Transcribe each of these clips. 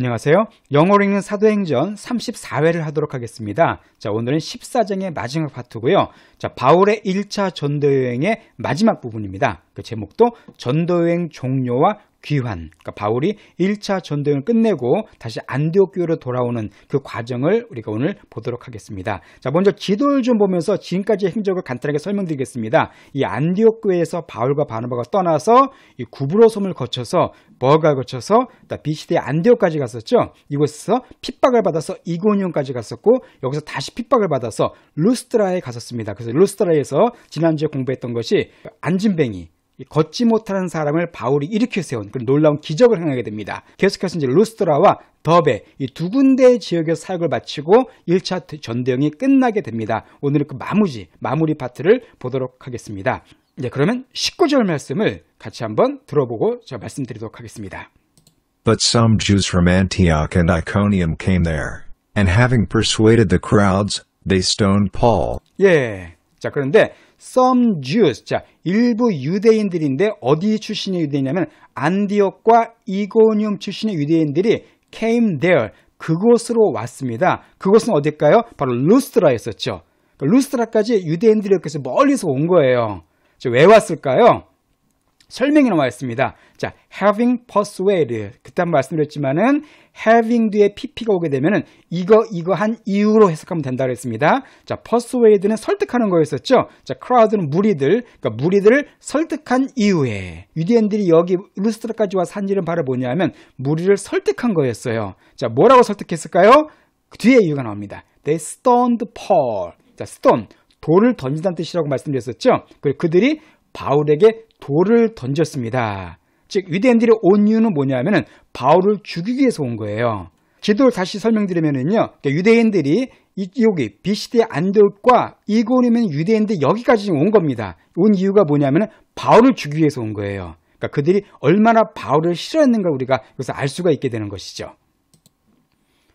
안녕하세요. 영어로 읽는 사도행전 34회를 하도록 하겠습니다. 자, 오늘은 14장의 마지막 파트고요. 자, 바울의 1차 전도여행의 마지막 부분입니다. 그 제목도 전도여행 종료와 귀환. 그러니까 바울이 1차 전도여행을 끝내고 다시 안디옥 교회로 돌아오는 그 과정을 우리가 오늘 보도록 하겠습니다. 자, 먼저 지도를 좀 보면서 지금까지의 행적을 간단하게 설명드리겠습니다. 이 안디옥 교회에서 바울과 바나바가 떠나서 이 구브로 섬을 거쳐서 버가를 거쳐서 비시드의 안디옥까지 갔었죠. 이곳에서 핍박을 받아서 이고니온까지 갔었고 여기서 다시 핍박을 받아서 루스트라에 갔었습니다. 그래서 루스트라에서 지난주에 공부했던 것이 안진뱅이 걷지 못하는 사람을 바울이 일으켜 세운 그런 놀라운 기적을 행하게 됩니다. 계속해서 이제 루스트라와 더베 이 두 군데의 지역에서 사역을 마치고 1차 전도여행이 끝나게 됩니다. 오늘은 그 마무리 파트를 보도록 하겠습니다. 네, 그러면 19절 말씀을 같이 한번 들어보고 제가 말씀드리도록 하겠습니다. But some Jews from Antioch and Iconium came there, and having persuaded the crowds, they stoned Paul. 예. 자, 그런데 some Jews, 자, 일부 유대인들인데 어디 출신의 유대인이냐면 안디옥과 이고니움 출신의 유대인들이 came there, 그곳으로 왔습니다. 그곳은 어딜까요? 바로 루스트라였었죠. 루스트라까지 유대인들이 이렇게 해서 멀리서 온 거예요. 자, 왜 왔을까요? 설명이 나와 있습니다. 자, having persuaded. 그때 한번 말씀드렸지만은 having 뒤에 pp가 오게 되면은 이거 한 이유로 해석하면 된다 그랬습니다. 자, persuade는 설득하는 거였었죠. 자, crowd는 무리들. 그러니까 무리들을 설득한 이후에 유대인들이 여기 루스트라까지 와서 한 일은 바로 뭐냐면 무리를 설득한 거였어요. 자, 뭐라고 설득했을까요? 그 뒤에 이유가 나옵니다. They stoned Paul. 자, stone. 돌을 던진다는 뜻이라고 말씀드렸었죠. 그리고 그들이 바울에게 돌을 던졌습니다. 즉 유대인들이 온 이유는 뭐냐면은 바울을 죽이기 위해서 온 거예요. 지도를 다시 설명드리면은요, 그러니까 유대인들이 여기 비시드의 안디옥과 이고니면 유대인들 여기까지 온 겁니다. 온 이유가 뭐냐면은 바울을 죽이기 위해서 온 거예요. 그러니까 그들이 얼마나 바울을 싫어했는가 우리가 여기서 알 수가 있게 되는 것이죠.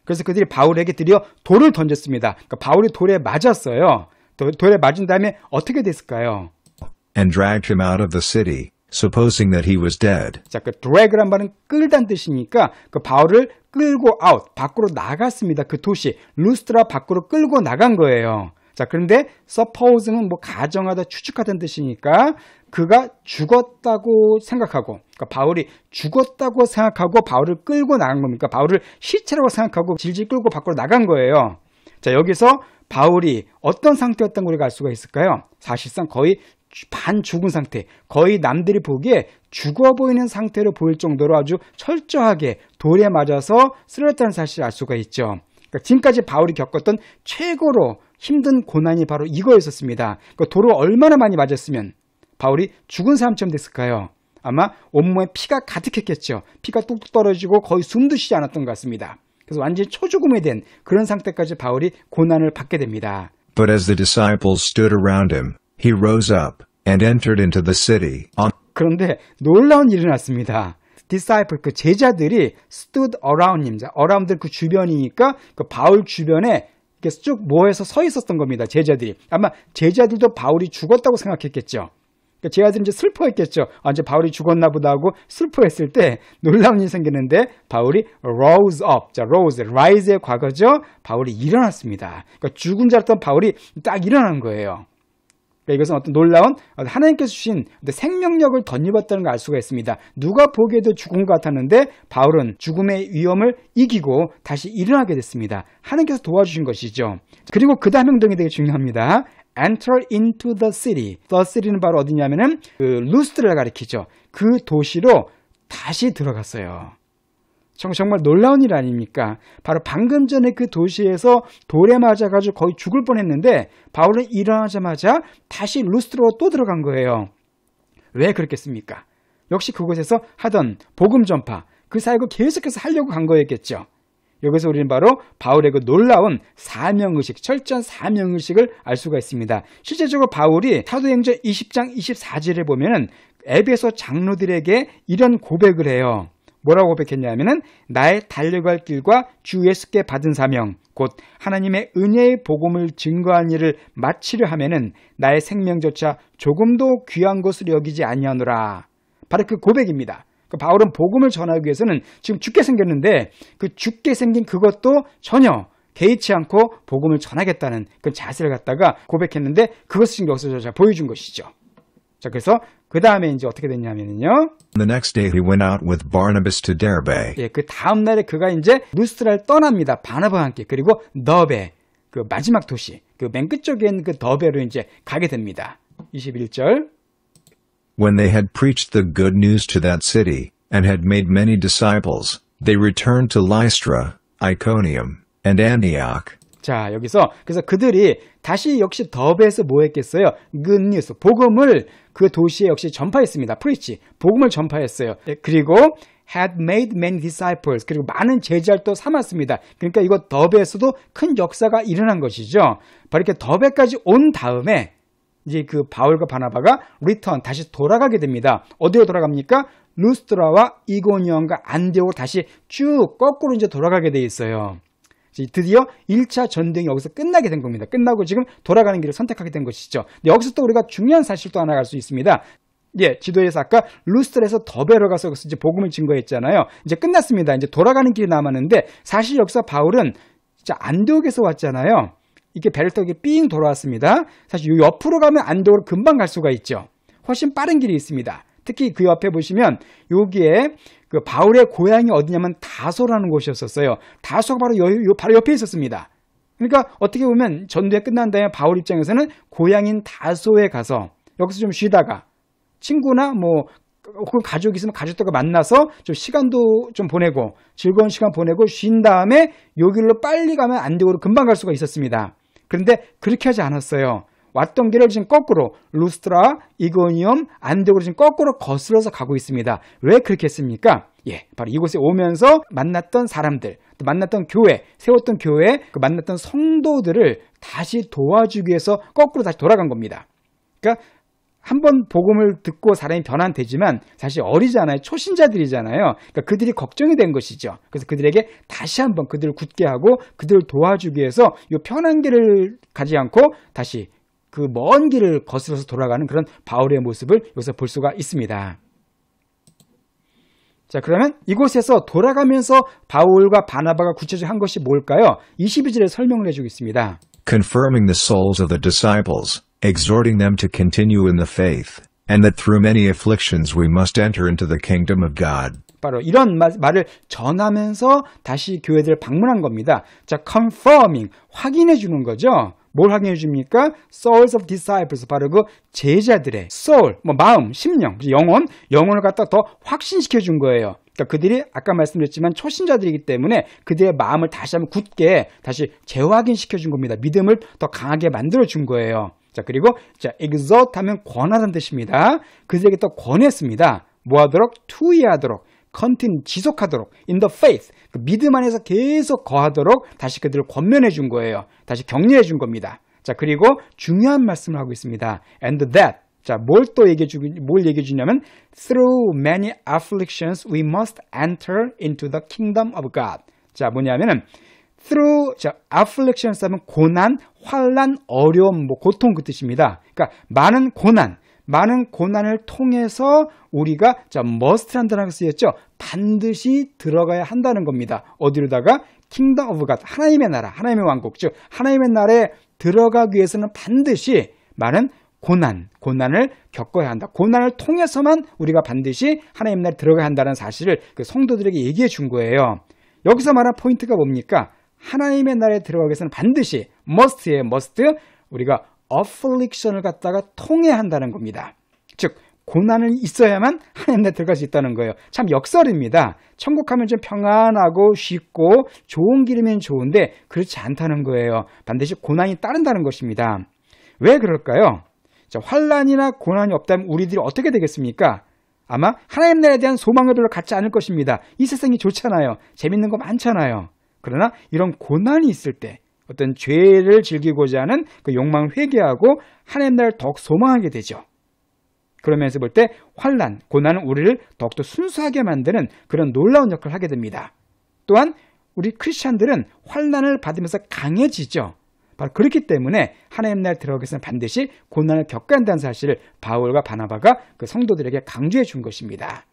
그래서 그들이 바울에게 드디어 돌을 던졌습니다. 그러니까 바울이 돌에 맞았어요. 돌에 맞은 다음에 어떻게 됐을까요? And dragged him out of the city, supposing that he was dead. 자, 그 drag란 말은 끌다는 뜻이니까 그 바울을 끌고 out, 밖으로 나갔습니다. 그 도시 루스트라 밖으로 끌고 나간 거예요. 자, 그런데 suppose는 뭐 가정하다, 추측하다는 뜻이니까 그가 죽었다고 생각하고, 그러니까 바울이 죽었다고 생각하고 바울을 끌고 나간 겁니까? 바울을 시체라고 생각하고 질질 끌고 밖으로 나간 거예요. 자, 여기서 바울이 어떤 상태였던 걸 우리가 알 수가 있을까요? 사실상 거의 반 죽은 상태, 거의 남들이 보기에 죽어 보이는 상태로 보일 정도로 아주 철저하게 돌에 맞아서 쓰러졌다는 사실을 알 수가 있죠. 그러니까 지금까지 바울이 겪었던 최고로 힘든 고난이 바로 이거였었습니다. 그러니까 돌을 얼마나 많이 맞았으면 바울이 죽은 사람처럼 됐을까요? 아마 온몸에 피가 가득했겠죠. 피가 뚝뚝 떨어지고 거의 숨도 쉬지 않았던 것 같습니다. 그래서 완전히 초죽음이 된 그런 상태까지 바울이 고난을 받게 됩니다. But as the disciples stood around him, he rose up and entered into the city. 그런데 놀라운 일이 났습니다. disciple, 그 제자들이 stood around him, around 그 주변이니까 그 바울 주변에 이렇게 쭉 모여서 서 있었던 겁니다. 제자들이. 아마 제자들도 바울이 죽었다고 생각했겠죠. 그러니까 제자들은 이제 슬퍼했겠죠. 아, 이제 바울이 죽었나 보다 하고 슬퍼했을 때 놀라운 일이 생기는데 바울이 rose up. 자, rise의 과거죠. 바울이 일어났습니다. 그러니까 죽은 줄 알았던 바울이 딱 일어난 거예요. 그러니까 이것은 어떤 놀라운 하나님께서 주신 생명력을 덧입었다는 걸 알 수가 있습니다. 누가 보기에도 죽은 것 같았는데 바울은 죽음의 위험을 이기고 다시 일어나게 됐습니다. 하나님께서 도와주신 것이죠. 그리고 그 다음 행동이 되게 중요합니다. Enter into the city. The city는 바로 어디냐면은 그 루스트라를 가리키죠. 그 도시로 다시 들어갔어요. 정말 놀라운 일 아닙니까? 바로 방금 전에 그 도시에서 돌에 맞아가지고 거의 죽을 뻔했는데 바울은 일어나자마자 다시 루스트라로 또 들어간 거예요. 왜 그렇겠습니까? 역시 그곳에서 하던 복음 전파, 그 사역을 계속해서 하려고 간 거였겠죠. 여기서 우리는 바로 바울의 그 놀라운 사명의식, 철저한 사명의식을 알 수가 있습니다. 실제적으로 바울이 사도행전 20장 24절에 보면은 에베소 장로들에게 이런 고백을 해요. 뭐라고 고백했냐면은 나의 달려갈 길과 주 예수께 받은 사명 곧 하나님의 은혜의 복음을 증거한 일을 마치려 하면은 나의 생명조차 조금도 귀한 것으로 여기지 아니하노라. 바로 그 고백입니다. 바울은 복음을 전하기 위해서는 지금 죽게 생겼는데 그 죽게 생긴 그것도 전혀 개의치 않고 복음을 전하겠다는 그 자세를 갖다가 고백했는데 그것을 지금 여기서 보여준 것이죠. 자, 그래서 그 다음에 이제 어떻게 됐냐면요. The next day he went out with Barnabas to Derbe. 예, 그 다음 날에 그가 이제 루스트라를 떠납니다. 바나바와 함께. 그리고 더베, 그 마지막 도시, 그 맨 끝쪽에 있는 그 더베로 이제 가게 됩니다. 21절. When they had preached the good news to that city, and had made many disciples, they returned to Lystra, Iconium, and Antioch. 자, 여기서 그래서 그들이 다시 역시 더베에서 뭐 했겠어요? good news, 복음을 그 도시에 역시 전파했습니다. preach, 복음을 전파했어요. 그리고 had made many disciples, 그리고 많은 제자를 또 삼았습니다. 그러니까 이거 더베에서도 큰 역사가 일어난 것이죠. 바로 이렇게 더베까지 온 다음에 이제 그 바울과 바나바가 return, 다시 돌아가게 됩니다. 어디로 돌아갑니까? 루스트라와 이고니온과 안디옥으로 다시 쭉 거꾸로 이제 돌아가게 돼 있어요. 드디어 1차 전쟁이 여기서 끝나게 된 겁니다. 끝나고 지금 돌아가는 길을 선택하게 된 것이죠. 여기서 또 우리가 중요한 사실 또 하나 알 수 있습니다. 예, 지도에서 아까 루스트라에서 더베로 가서 이제 복음을 증거했잖아요. 이제 끝났습니다. 이제 돌아가는 길이 남았는데 사실 여기서 바울은 진짜 안디옥에서 왔잖아요. 이렇게 배를 타고 삥 돌아왔습니다. 사실 요 옆으로 가면 안디옥으로 금방 갈 수가 있죠. 훨씬 빠른 길이 있습니다. 특히 그 옆에 보시면 여기에 그 바울의 고향이 어디냐면 다소라는 곳이었었어요. 다소가 바로 옆에 있었습니다. 그러니까 어떻게 보면 전투가 끝난 다음에 바울 입장에서는 고향인 다소에 가서 여기서 좀 쉬다가 친구나 뭐 혹은 가족이 있으면 가족들과 만나서 좀 시간도 좀 보내고 즐거운 시간 보내고 쉰 다음에 요 길로 빨리 가면 안디옥으로 금방 갈 수가 있었습니다. 그런데 그렇게 하지 않았어요. 왔던 길을 지금 거꾸로 루스트라, 이고니움, 안디옥으로 지금 거꾸로 거슬러서 가고 있습니다. 왜 그렇게 했습니까? 예, 바로 이곳에 오면서 만났던 사람들, 또 만났던 교회, 세웠던 교회, 그 만났던 성도들을 다시 도와주기 위해서 거꾸로 다시 돌아간 겁니다. 그러니까 한번 복음을 듣고 사람이 변환되지만 사실 어리잖아요. 초신자들이잖아요. 그러니까 그들이 걱정이 된 것이죠. 그래서 그들에게 다시 한번 그들을 굳게 하고 그들을 도와주기 위해서 이 편한 길을 가지 않고 다시 그 먼 길을 거슬러서 돌아가는 그런 바울의 모습을 여기서 볼 수가 있습니다. 자, 그러면 이곳에서 돌아가면서 바울과 바나바가 구체적으로 한 것이 뭘까요? 22절에 설명을 해주고 있습니다. Confirming the souls of the disciples, exhorting them to continue in the faith, and that through many afflictions we must enter into the kingdom of God. 바로 이런 말을 전하면서 다시 교회들을 방문한 겁니다. 자, confirming, 확인해 주는 거죠. 뭘 확인해 줍니까? souls of disciples, 바로 그 제자들의 soul, 뭐 마음, 심령, 영혼을 갖다 더 확신시켜 준 거예요. 그러니까 그들이 아까 말씀드렸지만 초신자들이기 때문에 그들의 마음을 다시 한번 굳게 다시 재확인시켜 준 겁니다. 믿음을 더 강하게 만들어 준 거예요. 자, 그리고 자, exhort 하면 권하다는 뜻입니다. 그들에게 또 권했습니다. 뭐 하도록? 투이하도록, continue, 지속하도록, in the faith, 그 믿음 안에서 계속 거하도록 다시 그들을 권면해 준 거예요. 다시 격려해 준 겁니다. 자, 그리고 중요한 말씀을 하고 있습니다. And that, 자, 뭘 얘기해 주냐면 through many afflictions we must enter into the kingdom of God. 자, 뭐냐면은 through, 자, afflictions 하면 고난, 환난, 어려움, 뭐 고통 그 뜻입니다. 그러니까 많은 고난을 통해서 우리가 자 must란다는 쓰였죠. 반드시 들어가야 한다는 겁니다. 어디로다가? Kingdom of God, 하나님의 나라, 하나님의 왕국, 즉 하나님의 나라에 들어가기 위해서는 반드시 많은 고난을 겪어야 한다. 고난을 통해서만 우리가 반드시 하나님 나라에 들어가야 한다는 사실을 그 성도들에게 얘기해 준 거예요. 여기서 말한 포인트가 뭡니까? 하나님의 나라에 들어가기 위해서는 반드시 must예요. must. 우리가 affliction을 갖다가 통해야 한다는 겁니다. 즉 고난을 있어야만 하나님 나라에 들어갈 수 있다는 거예요. 참 역설입니다. 천국하면 좀 평안하고 쉽고 좋은 길이면 좋은데 그렇지 않다는 거예요. 반드시 고난이 따른다는 것입니다. 왜 그럴까요? 자, 환난이나 고난이 없다면 우리들이 어떻게 되겠습니까? 아마 하나님 나라에 대한 소망을 별로 갖지 않을 것입니다. 이 세상이 좋잖아요. 재밌는 거 많잖아요. 그러나 이런 고난이 있을 때 어떤 죄를 즐기고자 하는 그 욕망을 회개하고 하나님 나라를 더욱 소망하게 되죠. 그러면서 볼 때 환난, 고난은 우리를 더욱더 순수하게 만드는 그런 놀라운 역할을 하게 됩니다. 또한 우리 크리스찬들은 환난을 받으면서 강해지죠. 바로 그렇기 때문에 하나님 나라에 들어가기 위해서는 반드시 고난을 겪어야 한다는 사실을 바울과 바나바가 그 성도들에게 강조해 준 것입니다.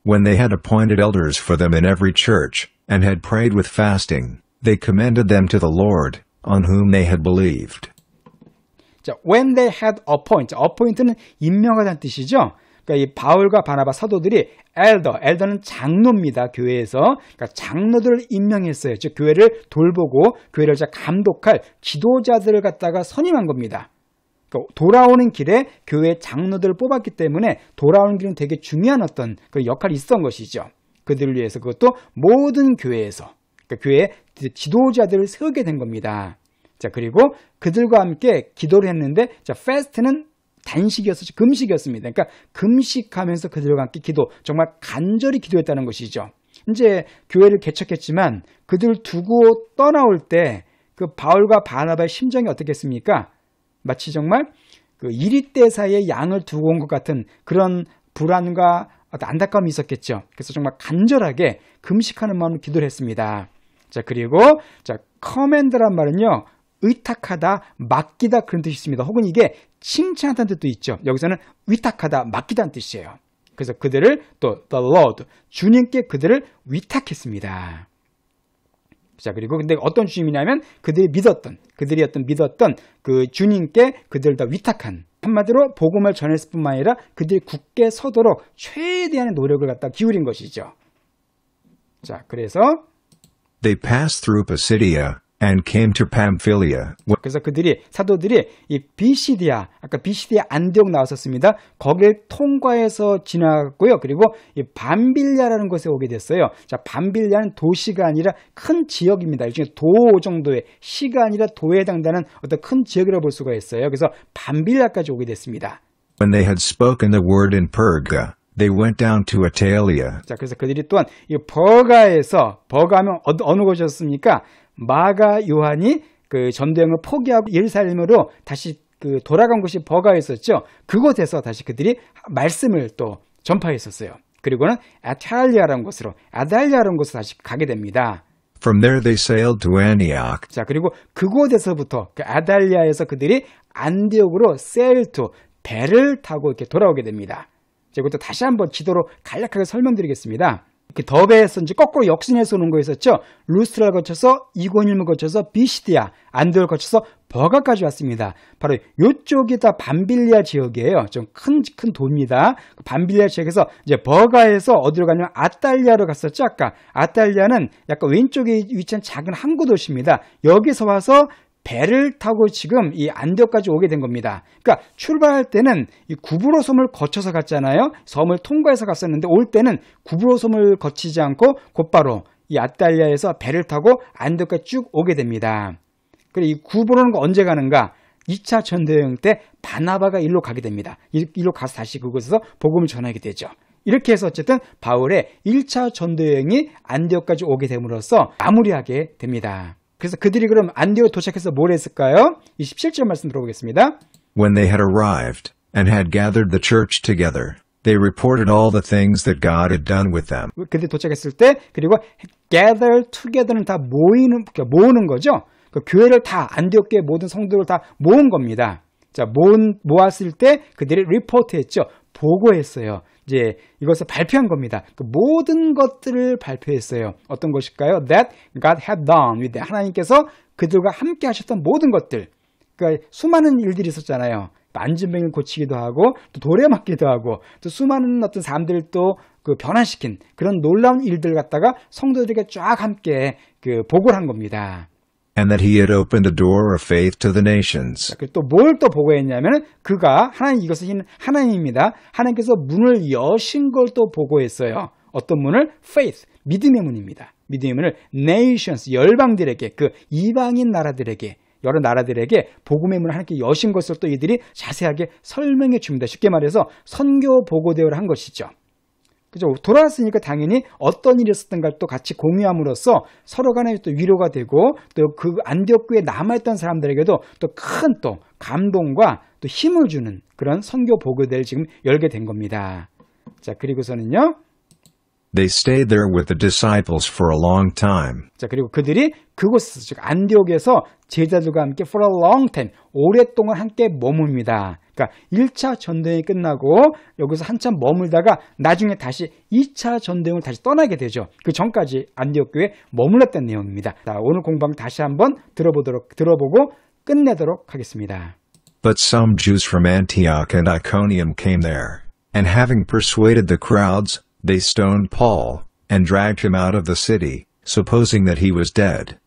When they had appointed elders for them in every church, and had prayed with fasting, they commended them to the Lord, on whom they had believed. 자, when they had appoint는 임명하다는 뜻이죠. 그러니까 이 바울과 바나바 사도들이 엘더는 장로입니다. 교회에서. 그러니까 장로들을 임명했어요. 즉 교회를 돌보고 교회를 감독할 지도자들을 갖다가 선임한 겁니다. 그러니까 돌아오는 길에 교회 장로들을 뽑았기 때문에 돌아오는 길은 되게 중요한 어떤 그 역할이 있었던 것이죠. 그들을 위해서 그것도 모든 교회에서 그러니까 교회 지도자들을 세우게 된 겁니다. 자, 그리고 그들과 함께 기도를 했는데 자, 패스트는 단식이었었죠. 금식이었습니다. 그러니까 금식하면서 그들과 함께 기도, 정말 간절히 기도했다는 것이죠. 이제 교회를 개척했지만 그들 두고 떠나올 때 그 바울과 바나바의 심정이 어떻겠습니까? 마치 정말 그 이리떼사의 양을 두고 온 것 같은 그런 불안과 안타까움이 있었겠죠. 그래서 정말 간절하게 금식하는 마음으로 기도를 했습니다. 자, 그리고 자, 커맨드란 말은요. 의탁하다, 맡기다 그런 뜻이 있습니다. 혹은 이게 칭찬하다는 뜻도 있죠. 여기서는 위탁하다, 맡기다는 뜻이에요. 그래서 그들을 또 the Lord, 주님께 그들을 위탁했습니다. 자, 그리고 근데 어떤 주님이냐면 그들이 믿었던 그 주님께 그들을 다 위탁한 한마디로 복음을 전했을 뿐만 아니라 그들이 굳게 서도록 최대한의 노력을 갖다 기울인 것이죠. 자, 그래서 They passed through Pisidia and came to Pamphylia. 그래서 사도들이 이 비시디아, 아까 비시디아 안디옥 나왔었습니다. 거길 통과해서 지나갔고요. 그리고 이 밤빌리아라는 곳에 오게 됐어요. 자, 밤빌리아는 도시가 아니라 큰 지역입니다. 일종의 도 정도의 시가 아니라 도에 해당되는 어떤 큰 지역이라고 볼 수가 있어요. 그래서 밤빌리아까지 오게 됐습니다. When they had spoken the word in Perga, they went down to Attalia. 자, 그래서 그들이 또한 이 버가하면 어느 곳이었습니까? 마가 요한이 그 전도행을 포기하고 예루살렘으로 다시 그 돌아간 곳이 버가였었죠. 그곳에서 다시 그들이 말씀을 또 전파했었어요. 그리고는 아달리아라는 곳으로 다시 가게 됩니다. From there they sailed to Antioch. 자, 그리고 그곳에서부터 그 아달리아에서 그들이 안디옥으로 배를 타고 이렇게 돌아오게 됩니다. 이것도 다시 한번 지도로 간략하게 설명드리겠습니다. 더베에서 이제 거꾸로 역순에서 오는 거였었죠. 루스트라를 거쳐서 이고님을 거쳐서 비시디아, 안디옥을 거쳐서 버가까지 왔습니다. 바로 이쪽이 다 밤빌리아 지역이에요. 좀 큰 도입니다. 밤빌리아 지역에서 이제 버가에서 어디로 가냐면 아달리아로 갔었죠. 아까 아달리아는 약간 왼쪽에 위치한 작은 항구 도시입니다. 여기서 와서 배를 타고 지금 이 안디옥까지 오게 된 겁니다. 그러니까 출발할 때는 이 구브로 섬을 거쳐서 갔잖아요. 섬을 통과해서 갔었는데 올 때는 구브로 섬을 거치지 않고 곧바로 이 아달리아에서 배를 타고 안디옥까지 쭉 오게 됩니다. 그리고 이 구브로는 언제 가는가? 2차 전도여행 때 바나바가 일로 가게 됩니다. 일로 가서 다시 그곳에서 복음을 전하게 되죠. 이렇게 해서 어쨌든 바울의 1차 전도여행이 안디옥까지 오게 됨으로써 마무리하게 됩니다. 그래서 그들이 그럼 안디옥에 도착해서 뭘 했을까요? 27절 말씀 들어보겠습니다. When they had arrived, and had gathered the church together, they reported all the things that God had done with them. 그들이 도착했을 때, 그리고 gather together는 다 모으는 거죠. 그 교회를 다, 안디옥 교회 모든 성도를 다 모은 겁니다. 자, 모았을 때 그들이 리포트했죠. 보고했어요. 이제 이것을 발표한 겁니다. 그 모든 것들을 발표했어요. 어떤 것일까요? That God had done with them. 하나님께서 그들과 함께 하셨던 모든 것들. 그러니까 수많은 일들이 있었잖아요. 만진병을 고치기도 하고 또 돌에 맞기도 하고 또 수많은 어떤 사람들을 또 그 변화시킨 그런 놀라운 일들 갖다가 성도들에게 쫙 함께 그 보고를 한 겁니다. And that he had opened a door of faith to the nations. 또 뭘 또 보고했냐면 그가 이것은 하나님입니다. 하나님께서 문을 여신 걸 또 보고했어요. 어떤 문을? faith, 믿음의 문입니다. 믿음의 문을 nations, 열방들에게 그 이방인 나라들에게 여러 나라들에게 복음의 문을 하나님께 여신 것을 또 이들이 자세하게 설명해 줍니다. 쉽게 말해서 선교 보고 대회를 한 것이죠. 그죠? 돌아왔으니까 당연히 어떤 일이 있었던가를 또 같이 공유함으로써 서로 간에 또 위로가 되고 또 그 안디옥 교회에 남아있던 사람들에게도 또 큰 또 감동과 또 힘을 주는 그런 선교 보고대를 지금 열게 된 겁니다. 자, 그리고서는요. They stayed there with the disciples for a long time. 자, 그리고 그들이 그곳에서, 즉 안디옥에서 제자들과 함께 for a long time, 오랫동안 함께 머뭅니다. 그러니까 1차 전쟁이 끝나고 여기서 한참 머물다가 나중에 다시 2차 전쟁을 다시 떠나게 되죠. 그 전까지 안디옥 교회에 머물렀던 내용입니다. 자, 오늘 공방 다시 한번 들어보고 끝내도록 하겠습니다. But some Jews from Antioch and Iconium came there, and having persuaded the crowds, they stoned Paul, and dragged him out of the city, supposing that he was dead.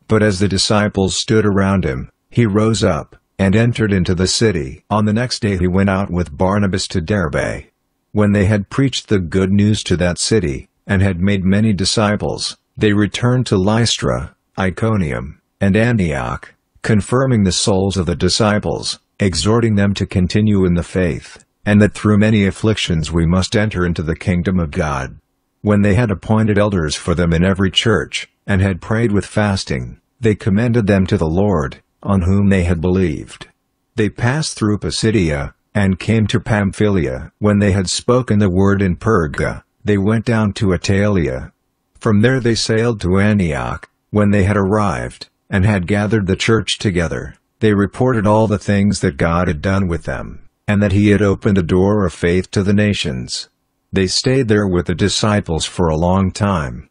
But as the disciples stood around him, he rose up, and entered into the city. On the next day he went out with Barnabas to Derbe. When they had preached the good news to that city, and had made many disciples, they returned to Lystra, Iconium, and Antioch, confirming the souls of the disciples, exhorting them to continue in the faith, and that through many afflictions we must enter into the kingdom of God. When they had appointed elders for them in every church, and had prayed with fasting, they commended them to the Lord, on whom they had believed. They passed through Pisidia, and came to Pamphylia. When they had spoken the word in Perga, they went down to Attalia. From there they sailed to Antioch. When they had arrived, and had gathered the church together, they reported all the things that God had done with them, and that he had opened a door of faith to the nations. They stayed there with the disciples for a long time,